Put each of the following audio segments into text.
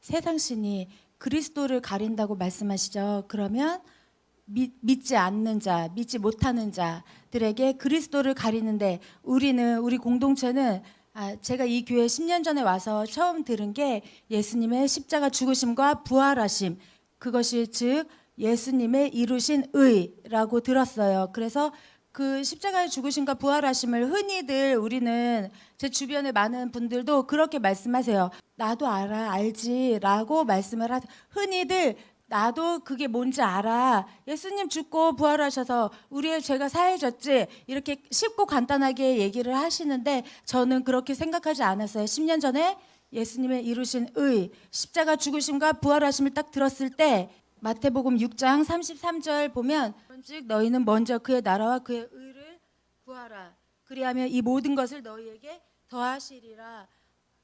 세상 신이 그리스도를 가린다고 말씀하시죠. 그러면 믿지 않는 자, 믿지 못하는 자들에게 그리스도를 가리는데 우리 공동체는 제가 이 교회 10년 전에 와서 처음 들은 게 예수님의 십자가 죽으심과 부활하심, 그것이 즉 예수님의 이루신 의라고 들었어요. 그래서 그 십자가의 죽으심과 부활하심을 흔히들 우리는 제 주변에 많은 분들도 그렇게 말씀하세요. 나도 알지라고 말씀을 하세요. 흔히들 나도 그게 뭔지 알아. 예수님 죽고 부활하셔서 우리의 죄가 사해졌지. 이렇게 쉽고 간단하게 얘기를 하시는데 저는 그렇게 생각하지 않았어요. 10년 전에 예수님의 이루신 의, 십자가 죽으심과 부활하심을 딱 들었을 때 마태복음 6장 33절 보면 즉 너희는 먼저 그의 나라와 그의 의를 구하라. 그리하면 이 모든 것을 너희에게 더하시리라.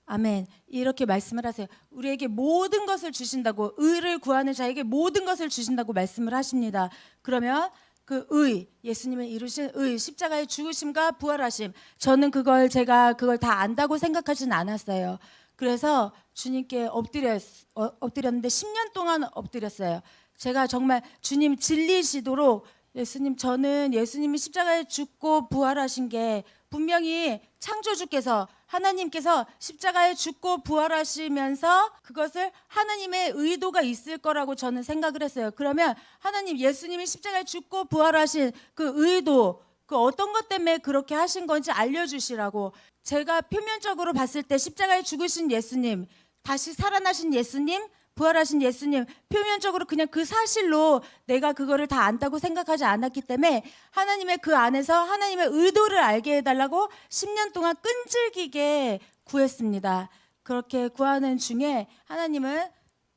아멘. 이렇게 말씀을 하세요. 우리에게 모든 것을 주신다고, 의를 구하는 자에게 모든 것을 주신다고 말씀을 하십니다. 그러면 그 의, 예수님의 이루신 의, 십자가의 죽으심과 부활하심, 저는 제가 그걸 다 안다고 생각하진 않았어요. 그래서 주님께 엎드렸는데 10년 동안 엎드렸어요. 제가 정말 주님 진리시도록 예수님, 저는 예수님이 십자가에 죽고 부활하신 게 분명히 창조주께서 하나님께서 십자가에 죽고 부활하시면서 그것을 하나님의 의도가 있을 거라고 저는 생각을 했어요. 그러면 하나님, 예수님이 십자가에 죽고 부활하신 그 의도, 그 어떤 것 때문에 그렇게 하신 건지 알려주시라고. 제가 표면적으로 봤을 때 십자가에 죽으신 예수님, 다시 살아나신 예수님, 부활하신 예수님, 표면적으로 그냥 그 사실로 내가 그거를 다 안다고 생각하지 않았기 때문에 하나님의 그 안에서 하나님의 의도를 알게 해달라고 10년 동안 끈질기게 구했습니다. 그렇게 구하는 중에 하나님은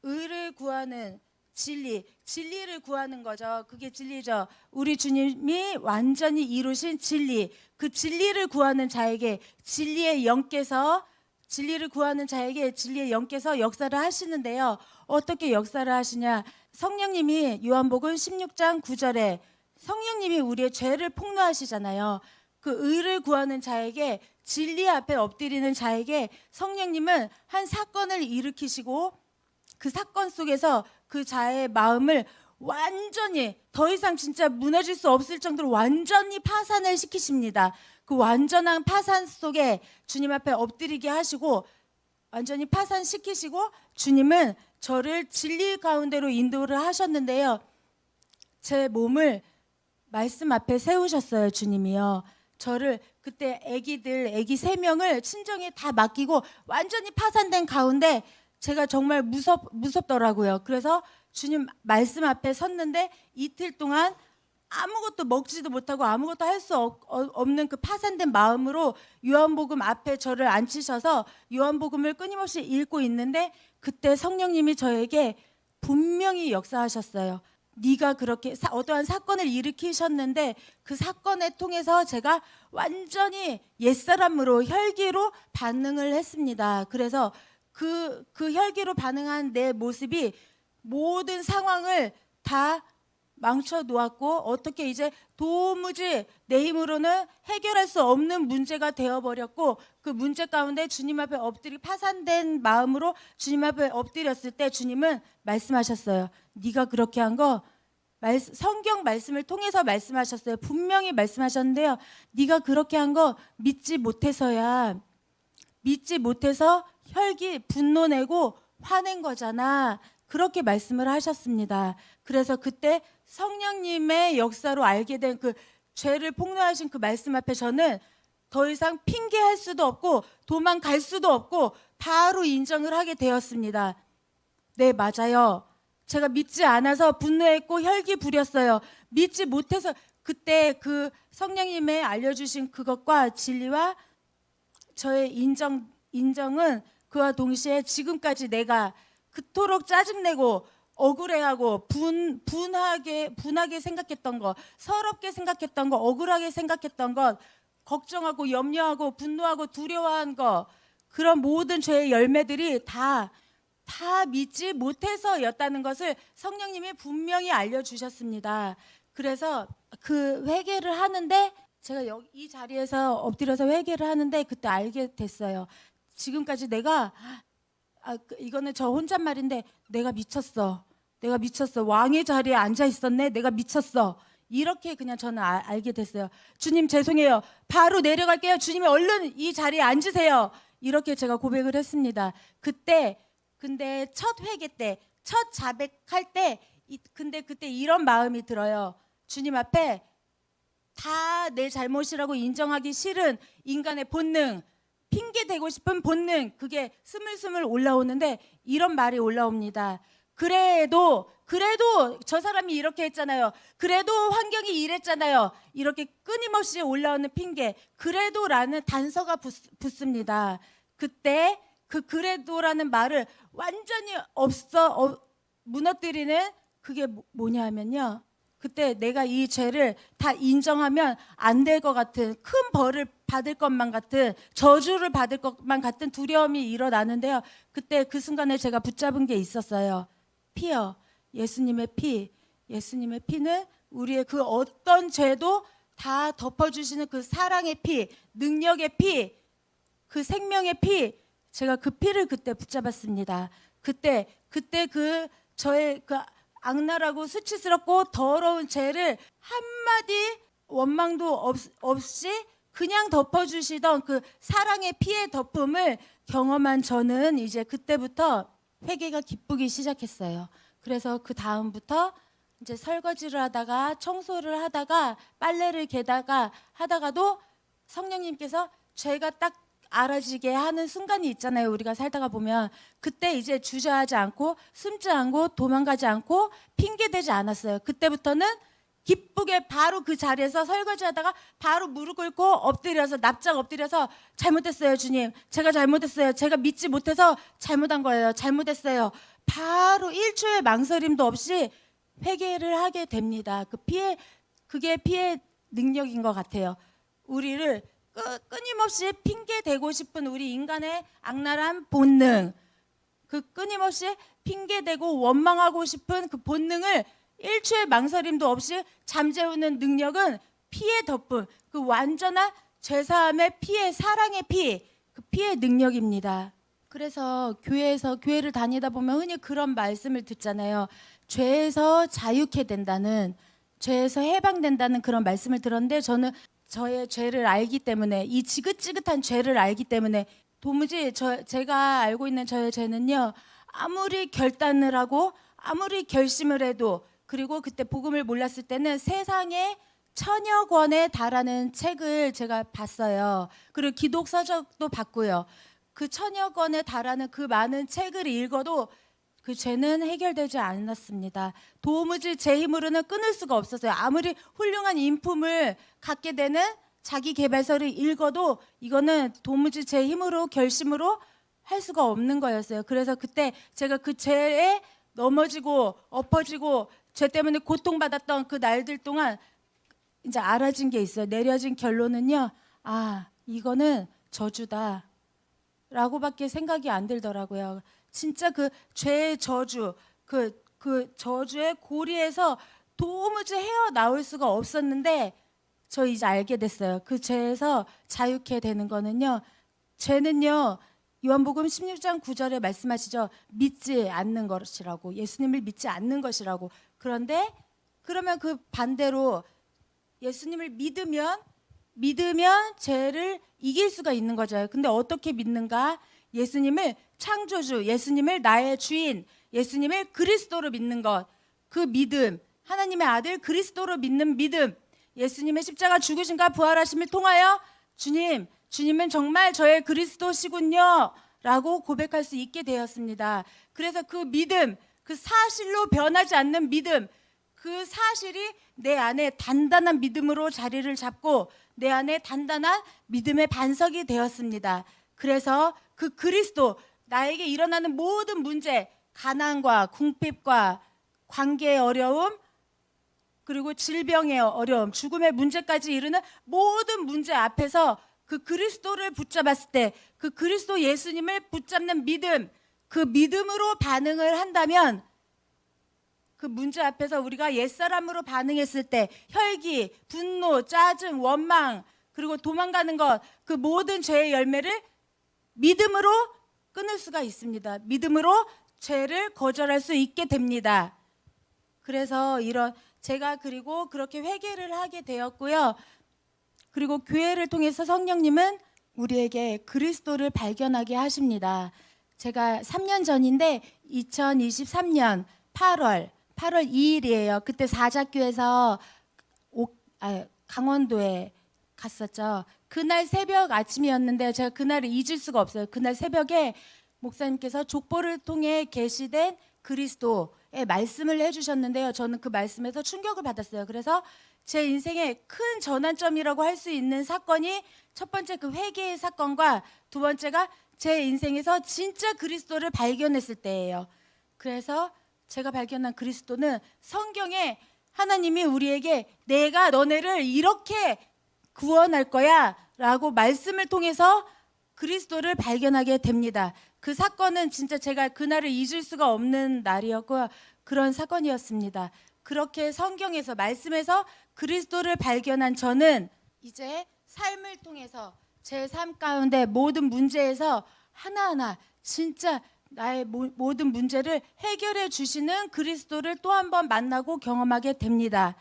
의를 구하는 진리를 구하는 거죠. 그게 진리죠. 우리 주님이 완전히 이루신 진리, 그 진리를 구하는 자에게 진리를 구하는 자에게 진리의 영께서 역사를 하시는데요. 어떻게 역사를 하시냐? 성령님이 요한복음 16장 9절에 성령님이 우리의 죄를 폭로하시잖아요. 그 의를 구하는 자에게, 진리 앞에 엎드리는 자에게 성령님은 한 사건을 일으키시고 그 사건 속에서 그 자의 마음을 완전히 더 이상 진짜 무너질 수 없을 정도로 완전히 파산을 시키십니다. 그 완전한 파산 속에 주님 앞에 엎드리게 하시고 완전히 파산시키시고 주님은 저를 진리 가운데로 인도를 하셨는데요. 제 몸을 말씀 앞에 세우셨어요. 주님이요. 저를 그때 애기 3명을 친정에 다 맡기고 완전히 파산된 가운데 제가 정말 무섭더라고요. 그래서 주님 말씀 앞에 섰는데 이틀 동안 아무것도 먹지도 못하고 아무것도 할 수 없는 그 파산된 마음으로 요한복음 앞에 저를 앉히셔서 요한복음을 끊임없이 읽고 있는데 그때 성령님이 저에게 분명히 역사하셨어요. 네가 그렇게 어떠한 사건을 일으키셨는데 그 사건을 통해서 제가 완전히 옛사람으로 혈기로 반응을 했습니다. 그래서 그 혈기로 반응한 내 모습이 모든 상황을 다 망쳐 놓았고 어떻게 이제 도무지 내 힘으로는 해결할 수 없는 문제가 되어버렸고 그 문제 가운데 주님 앞에 파산된 마음으로 주님 앞에 엎드렸을 때 주님은 말씀하셨어요. 네가 그렇게 한 거 성경 말씀을 통해서 말씀하셨어요. 분명히 말씀하셨는데요. 네가 그렇게 한 거 믿지 못해서 혈기 분노 내고 화낸 거잖아. 그렇게 말씀을 하셨습니다. 그래서 그때 성령님의 역사로 알게 된 그 죄를 폭로하신 그 말씀 앞에 저는 더 이상 핑계할 수도 없고 도망갈 수도 없고 바로 인정을 하게 되었습니다. 네, 맞아요. 제가 믿지 않아서 분노했고 혈기 부렸어요. 믿지 못해서 그때 그 성령님의 알려주신 그것과 진리와 저의 인정은 그와 동시에 지금까지 내가 그토록 짜증내고 억울해하고 분하게 생각했던 것, 서럽게 생각했던 것, 억울하게 생각했던 것, 걱정하고 염려하고 분노하고 두려워한 것, 그런 모든 죄의 열매들이 다 믿지 못해서였다는 것을 성령님이 분명히 알려주셨습니다. 그래서 그 회개를 하는데 제가 이 자리에서 엎드려서 회개를 하는데 그때 알게 됐어요. 지금까지 내가 이거는 저 혼잣말인데 내가 미쳤어. 내가 미쳤어. 왕의 자리에 앉아 있었네. 내가 미쳤어. 이렇게 그냥 저는 알게 됐어요. 주님 죄송해요. 바로 내려갈게요. 주님이 얼른 이 자리에 앉으세요. 이렇게 제가 고백을 했습니다. 근데 첫 회개 때, 첫 자백할 때, 근데 그때 이런 마음이 들어요. 주님 앞에 다 내 잘못이라고 인정하기 싫은 인간의 본능, 핑계 대고 싶은 본능, 그게 스물스물 올라오는데 이런 말이 올라옵니다. 그래도 저 사람이 이렇게 했잖아요. 그래도 환경이 이랬잖아요. 이렇게 끊임없이 올라오는 핑계, 그래도라는 단서가 붙습니다. 그때 그 그래도라는 말을 완전히 무너뜨리는 그게 뭐냐면요. 그때 내가 이 죄를 다 인정하면 안 될 것 같은, 큰 벌을 받을 것만 같은, 저주를 받을 것만 같은 두려움이 일어나는데요. 그때 그 순간에 제가 붙잡은 게 있었어요. 피요. 예수님의 피. 예수님의 피는 우리의 그 어떤 죄도 다 덮어주시는 그 사랑의 피, 능력의 피, 그 생명의 피. 제가 그 피를 그때 붙잡았습니다. 그때 저의 그 악랄하고 수치스럽고 더러운 죄를 한마디 원망도 없이 그냥 덮어주시던 그 사랑의 피의 덮음을 경험한 저는 이제 그때부터 회개가 기쁘기 시작했어요. 그래서 그 다음부터 이제 설거지를 하다가 청소를 하다가 빨래를 개다가 하다가도 성령님께서 죄가 딱 알아지게 하는 순간이 있잖아요. 우리가 살다가 보면 그때 이제 주저하지 않고 숨지 않고 도망가지 않고 핑계대지 않았어요. 그때부터는 기쁘게 바로 그 자리에서 설거지하다가 바로 무릎 꿇고 엎드려서 납작 엎드려서 잘못했어요 주님. 제가 잘못했어요. 제가 믿지 못해서 잘못한 거예요. 잘못했어요. 바로 1초의 망설임도 없이 회개를 하게 됩니다. 그게 피의 능력인 것 같아요. 우리를 끊임없이 핑계대고 싶은 우리 인간의 악랄한 본능, 그 끊임없이 핑계대고 원망하고 싶은 그 본능을 1초의 망설임도 없이 잠재우는 능력은 피의 덮음, 그 완전한 죄사함의 피의 사랑의 피, 그 피의 능력입니다. 그래서 교회를 다니다 보면 흔히 그런 말씀을 듣잖아요. 죄에서 자유케 된다는, 죄에서 해방된다는 그런 말씀을 들었는데 저는 저의 죄를 알기 때문에, 이 지긋지긋한 죄를 알기 때문에 도무지 제가 알고 있는 저의 죄는요, 아무리 결단을 하고 아무리 결심을 해도, 그리고 그때 복음을 몰랐을 때는 세상에 1000여 권에 달하는 책을 제가 봤어요. 그리고 기독 서적도 봤고요. 그 1000여 권에 달하는 그 많은 책을 읽어도 그 죄는 해결되지 않았습니다. 도무지 제 힘으로는 끊을 수가 없었어요. 아무리 훌륭한 인품을 갖게 되는 자기 개발서를 읽어도 이거는 도무지 제 힘으로 결심으로 할 수가 없는 거였어요. 그래서 그때 제가 그 죄에 넘어지고 엎어지고 죄 때문에 고통받았던 그 날들 동안 이제 알아진 게 있어요. 내려진 결론은요. 이거는 저주다 라고밖에 생각이 안 들더라고요. 진짜 그 죄의 저주, 그 저주의 고리에서 도무지 헤어나올 수가 없었는데 저 이제 알게 됐어요. 그 죄에서 자유케 되는 거는요. 죄는요. 요한복음 16장 9절에 말씀하시죠. 믿지 않는 것이라고. 예수님을 믿지 않는 것이라고. 그런데 그러면 그 반대로 예수님을 믿으면 죄를 이길 수가 있는 거죠. 근데 어떻게 믿는가? 예수님을 창조주, 예수님을 나의 주인, 예수님을 그리스도로 믿는 것, 그 믿음, 하나님의 아들 그리스도로 믿는 믿음, 예수님의 십자가 죽으심과 부활하심을 통하여 주님은 정말 저의 그리스도시군요 라고 고백할 수 있게 되었습니다. 그래서 그 믿음, 그 사실로 변하지 않는 믿음, 그 사실이 내 안에 단단한 믿음으로 자리를 잡고 내 안에 단단한 믿음의 반석이 되었습니다. 그래서 그 그리스도, 나에게 일어나는 모든 문제, 가난과 궁핍과 관계의 어려움, 그리고 질병의 어려움, 죽음의 문제까지 이르는 모든 문제 앞에서 그 그리스도를 붙잡았을 때, 그 그리스도 예수님을 붙잡는 믿음, 그 믿음으로 반응을 한다면 그 문제 앞에서 우리가 옛사람으로 반응했을 때 혈기, 분노, 짜증, 원망, 그리고 도망가는 것, 그 모든 죄의 열매를 믿음으로 끊을 수가 있습니다. 믿음으로 죄를 거절할 수 있게 됩니다. 그래서 제가 그리고 그렇게 회개를 하게 되었고요. 그리고 교회를 통해서 성령님은 우리에게 그리스도를 발견하게 하십니다. 제가 3년 전인데 2023년 8월 2일이에요. 그때 사자교에서 강원도에 갔었죠. 그날 새벽 아침이었는데 제가 그날을 잊을 수가 없어요. 그날 새벽에 목사님께서 족보를 통해 계시된 그리스도의 말씀을 해주셨는데요. 저는 그 말씀에서 충격을 받았어요. 그래서 제 인생의 큰 전환점이라고 할 수 있는 사건이 첫 번째 그 회개의 사건과 두 번째가 제 인생에서 진짜 그리스도를 발견했을 때예요. 그래서 제가 발견한 그리스도는 성경에 하나님이 우리에게 내가 너네를 이렇게 구원할 거야 라고 말씀을 통해서 그리스도를 발견하게 됩니다. 그 사건은 진짜 제가 그날을 잊을 수가 없는 날이었고요. 그런 사건이었습니다. 그렇게 성경에서 말씀에서 그리스도를 발견한 저는 이제 삶을 통해서 제 삶 가운데 모든 문제에서 하나하나 진짜 나의 모든 문제를 해결해 주시는 그리스도를 또 한 번 만나고 경험하게 됩니다.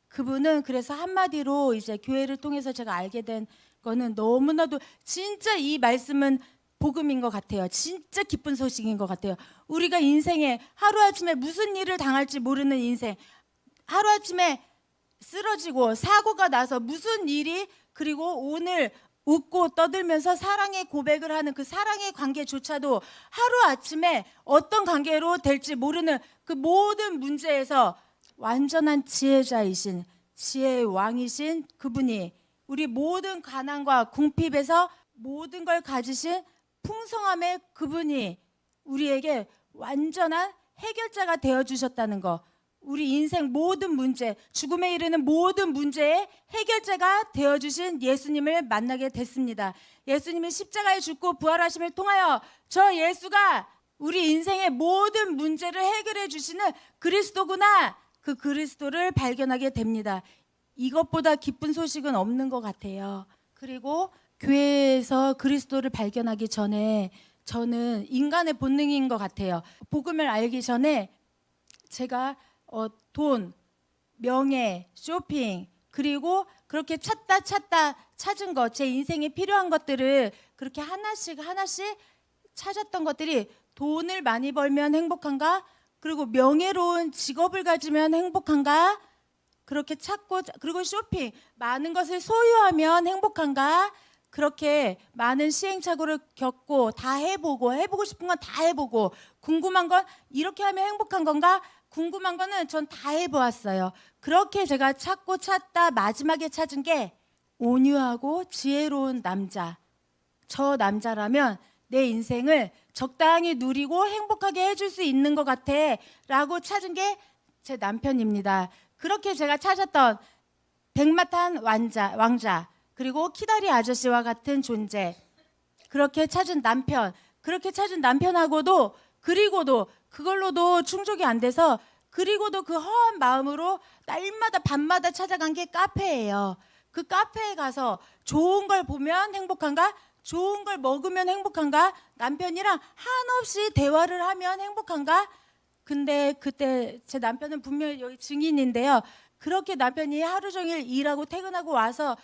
그분은 그래서 한마디로 이제 교회를 통해서 제가 알게 된 거는 너무나도 진짜 이 말씀은 복음인 것 같아요. 진짜 기쁜 소식인 것 같아요. 우리가 인생에 하루아침에 무슨 일을 당할지 모르는 인생, 하루아침에 쓰러지고 사고가 나서 무슨 일이, 그리고 오늘 웃고 떠들면서 사랑의 고백을 하는 그 사랑의 관계조차도 하루아침에 어떤 관계로 될지 모르는 그 모든 문제에서 완전한 지혜자이신, 지혜의 왕이신 그분이 우리 모든 가난과 궁핍에서 모든 걸 가지신 풍성함의 그분이 우리에게 완전한 해결자가 되어주셨다는 거, 우리 인생 모든 문제, 죽음에 이르는 모든 문제의 해결자가 되어주신 예수님을 만나게 됐습니다. 예수님이 십자가에 죽고 부활하심을 통하여 저 예수가 우리 인생의 모든 문제를 해결해 주시는 그리스도구나, 그 그리스도를 발견하게 됩니다. 이것보다 기쁜 소식은 없는 것 같아요. 그리고 교회에서 그리스도를 발견하기 전에 저는 인간의 본능인 것 같아요. 복음을 알기 전에 제가 돈, 명예, 쇼핑, 그리고 그렇게 찾다 찾은 것, 제 인생에 필요한 것들을 그렇게 하나씩 찾았던 것들이 돈을 많이 벌면 행복한가? 그리고 명예로운 직업을 가지면 행복한가? 그렇게 찾고, 그리고 쇼핑, 많은 것을 소유하면 행복한가? 그렇게 많은 시행착오를 겪고 다 해보고 싶은 건 다 해보고, 궁금한 건 이렇게 하면 행복한 건가? 궁금한 거는 전 다 해보았어요. 그렇게 제가 찾다 마지막에 찾은 게 온유하고 지혜로운 남자. 저 남자라면 내 인생을 적당히 누리고 행복하게 해줄 수 있는 것 같아 라고 찾은 게 제 남편입니다. 그렇게 제가 찾았던 백마탄 왕자, 그리고 키다리 아저씨와 같은 존재, 그렇게 찾은 남편, 그렇게 찾은 남편하고도, 그리고도 그걸로도 충족이 안 돼서, 그리고도 그 허한 마음으로 날마다 밤마다 찾아간 게 카페예요. 그 카페에 가서 좋은 걸 보면 행복한가? 좋은 걸 먹으면 행복한가? 남편이랑 한없이 대화를 하면 행복한가? 근데 그때 제 남편은 분명히 여기 증인인데요. 그렇게 남편이 하루 종일 일하고 퇴근하고 와서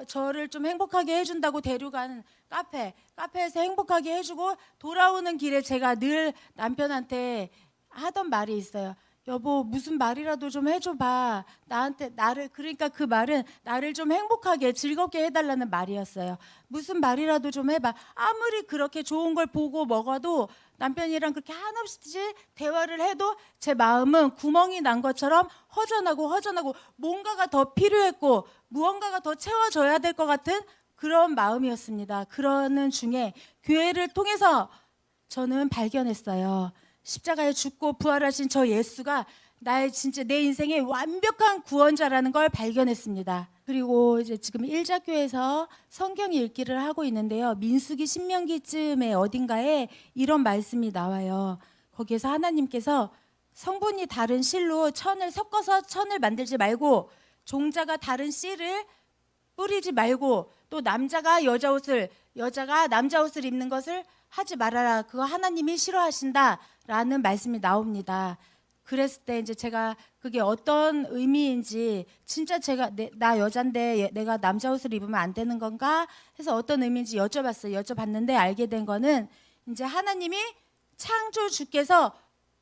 저를 좀 행복하게 해준다고 데려가는 카페에서 행복하게 해주고 돌아오는 길에 제가 늘 남편한테 하던 말이 있어요. 여보, 무슨 말이라도 좀 해줘봐. 그러니까 그 말은 나를 좀 행복하게 즐겁게 해달라는 말이었어요. 무슨 말이라도 좀 해봐. 아무리 그렇게 좋은 걸 보고 먹어도, 남편이랑 그렇게 한없이 대화를 해도 제 마음은 구멍이 난 것처럼 허전하고 뭔가가 더 필요했고 무언가가 더 채워져야 될 것 같은 그런 마음이었습니다. 그러는 중에 교회를 통해서 저는 발견했어요. 십자가에 죽고 부활하신 저 예수가 진짜 내 인생의 완벽한 구원자라는 걸 발견했습니다. 그리고 이제 지금 일자교에서 성경 읽기를 하고 있는데요. 민수기 신명기쯤에 어딘가에 이런 말씀이 나와요. 거기에서 하나님께서 성분이 다른 실로 천을 섞어서 천을 만들지 말고, 종자가 다른 씨를 뿌리지 말고, 또 남자가 남자 옷을 입는 것을 하지 말아라. 그거 하나님이 싫어하신다라는 말씀이 나옵니다. 그랬을 때 이제 제가 그게 어떤 의미인지 진짜 제가 나 여잔데 내가 남자 옷을 입으면 안 되는 건가 해서 어떤 의미인지 여쭤봤어요. 여쭤봤는데 알게 된 거는 이제 하나님이 창조주께서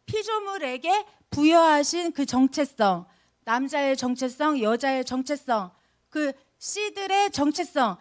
피조물에게 부여하신 그 정체성, 남자의 정체성, 여자의 정체성, 그 씨들의 정체성,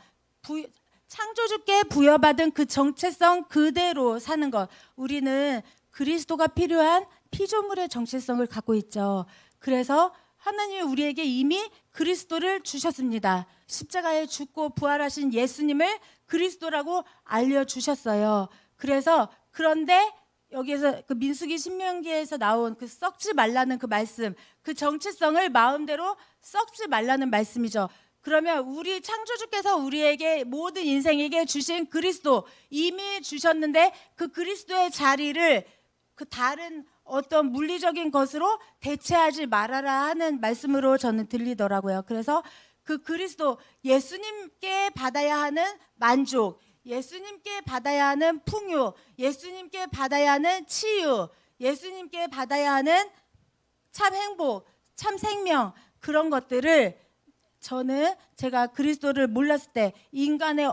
창조주께 부여받은 그 정체성 그대로 사는 것. 우리는 그리스도가 필요한 피조물의 정체성을 갖고 있죠. 그래서 하나님이 우리에게 이미 그리스도를 주셨습니다. 십자가에 죽고 부활하신 예수님을 그리스도라고 알려주셨어요. 그래서 그런데 여기에서 그 민수기 신명기에서 나온 그 썩지 말라는 그 말씀, 그 정체성을 마음대로 썩지 말라는 말씀이죠. 그러면 우리 창조주께서 우리에게 모든 인생에게 주신 그리스도 이미 주셨는데 그 그리스도의 자리를 그 다른 어떤 물리적인 것으로 대체하지 말아라 하는 말씀으로 저는 들리더라고요. 그래서 그 그리스도, 예수님께 받아야 하는 만족, 예수님께 받아야 하는 풍요, 예수님께 받아야 하는 치유, 예수님께 받아야 하는 참 행복, 참 생명, 그런 것들을 저는 제가 그리스도를 몰랐을 때 인간의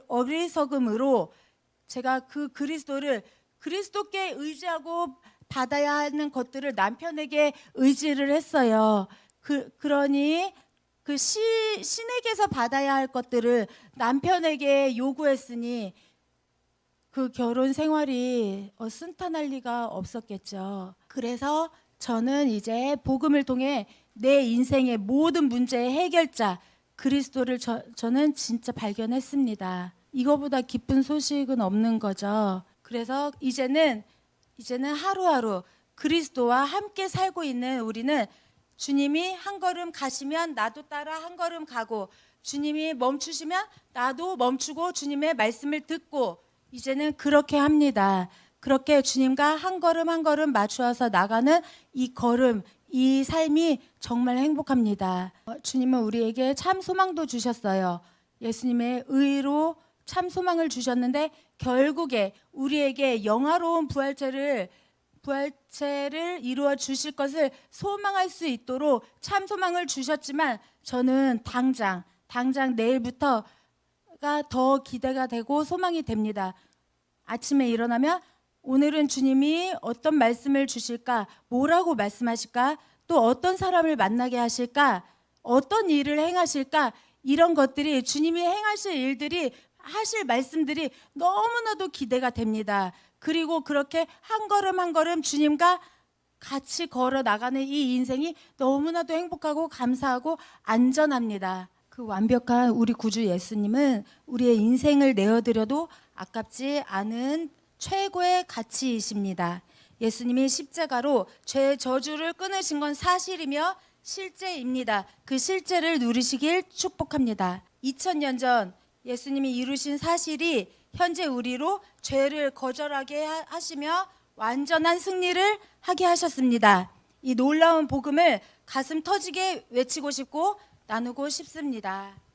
어리석음으로 제가 그 그리스도께 의지하고 받아야 하는 것들을 남편에게 의지를 했어요. 그러니 그 신에게서 받아야 할 것들을 남편에게 요구했으니 그 결혼 생활이 순탄할 리가 없었겠죠. 그래서 저는 이제 복음을 통해 내 인생의 모든 문제의 해결자 그리스도를 저는 진짜 발견했습니다. 이거보다 기쁜 소식은 없는 거죠. 그래서 이제는 하루하루 그리스도와 함께 살고 있는 우리는 주님이 한 걸음 가시면 나도 따라 한 걸음 가고, 주님이 멈추시면 나도 멈추고 주님의 말씀을 듣고, 이제는 그렇게 합니다. 그렇게 주님과 한 걸음 한 걸음 맞추어서 나가는 이 걸음, 이 삶이 정말 행복합니다. 주님은 우리에게 참 소망도 주셨어요. 예수님의 의로 참 소망을 주셨는데 결국에 우리에게 영화로운 부활체를 이루어 주실 것을 소망할 수 있도록 참 소망을 주셨지만 저는 당장 내일부터가 더 기대가 되고 소망이 됩니다. 아침에 일어나면 오늘은 주님이 어떤 말씀을 주실까? 뭐라고 말씀하실까? 또 어떤 사람을 만나게 하실까? 어떤 일을 행하실까? 이런 것들이 주님이 행하실 일들이 하실 말씀들이 너무나도 기대가 됩니다. 그리고 그렇게 한 걸음 한 걸음 주님과 같이 걸어 나가는 이 인생이 너무나도 행복하고 감사하고 안전합니다. 그 완벽한 우리 구주 예수님은 우리의 인생을 내어드려도 아깝지 않은 최고의 가치이십니다. 예수님이 십자가로 죄의 저주를 끊으신 건 사실이며 실제입니다. 그 실제를 누리시길 축복합니다. 2000년 전 예수님이 이루신 사실이 현재 우리로 죄를 거절하게 하시며 완전한 승리를 하게 하셨습니다. 이 놀라운 복음을 가슴 터지게 외치고 싶고 나누고 싶습니다.